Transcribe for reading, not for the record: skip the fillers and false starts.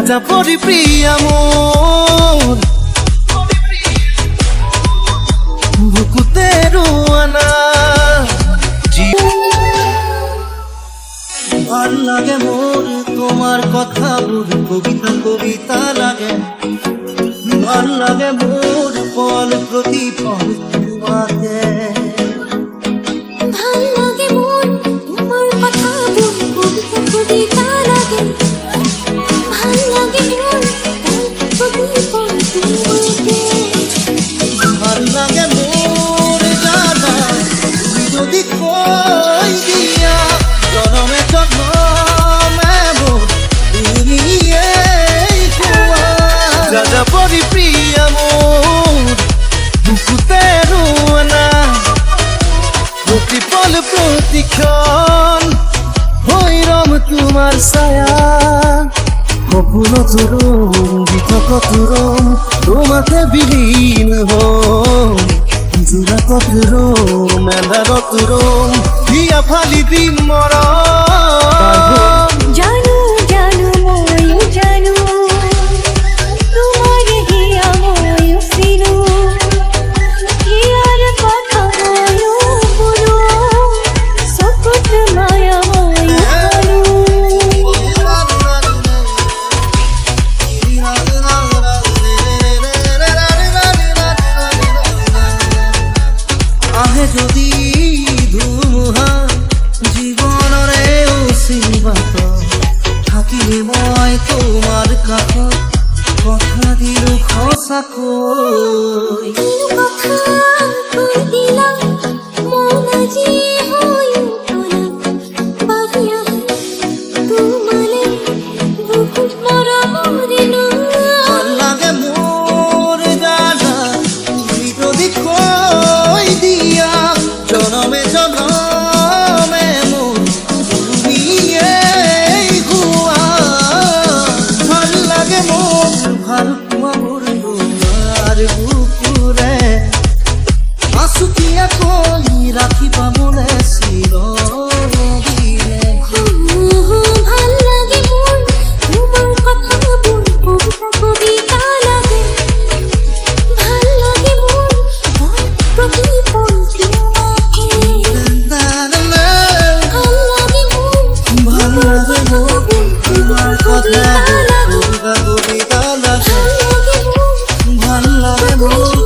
যা পরিপ্রিয়া মোর বুকুতে রোয়ানা ভাল লাগে মোর তোমার কথা বুঝ কবিতা কবিতা লাগে ভাল লাগে মোর ফল প্রতি ফল তোমাকে ভাল লাগে মোর তোমার কথা বুঝ কবিতা কবিতা লাগে ভাল লাগে মোর প্রতি ফল তোমাকে ভাল লাগে মোর জানা যদি কই দিয়া জনমে জন্মে মোর তুমি এই কুয়া যা পরিপ্রিয়া মোর বুকুতে রোয়ানা প্রতিপল প্রতিক্ষণ হইরম তোমার ছায়া কখনো তুরম বিতক তুরম তোমাতে বিলীন হম জোড়া কতুরম মেলা কতুরম দিয়া ফালি দিম মরম জানো জানো ময়ূ জানো তোমার হিয়া ময়ূ সিনো হিয়ার কথা ময়ূ বলো সকট মায়া ময়ূ বলো আহে যদি ধুমুহা জীৱনৰে অসীমত থাকিলে মই তোমাৰ কাষত কথা দিলো সঁচাকৈ কথা কৈ দিলা মন আজি হয়ো বাহিয়া তোমালে বুকুত মৰমৰিলো ভাল লাগে মোৰ জানা তুমি যদি কৈ দিয়া জনমে জনমে মোৰ তুমি এই হোৱা ভাল লাগে মোৰ ভাল পোৱা মোৰ তোমাৰ বুকুৰে আচুতীয়া কৰি ৰাখিবা মোলে চিৰদিনে ভাল লাগে মোৰ তোমাৰ কথাবোৰ কবিতা কবিতা লাগে ভাল লাগে মোৰ প্ৰতিপল তোমাকে ভাল লাগে মোৰ ভাল লাগে মোৰ তোমাৰ কথা কবিতা লাগে কবিতা কবিতা লাগে ভাল লাগে মোৰ ভাল লাগে মোৰ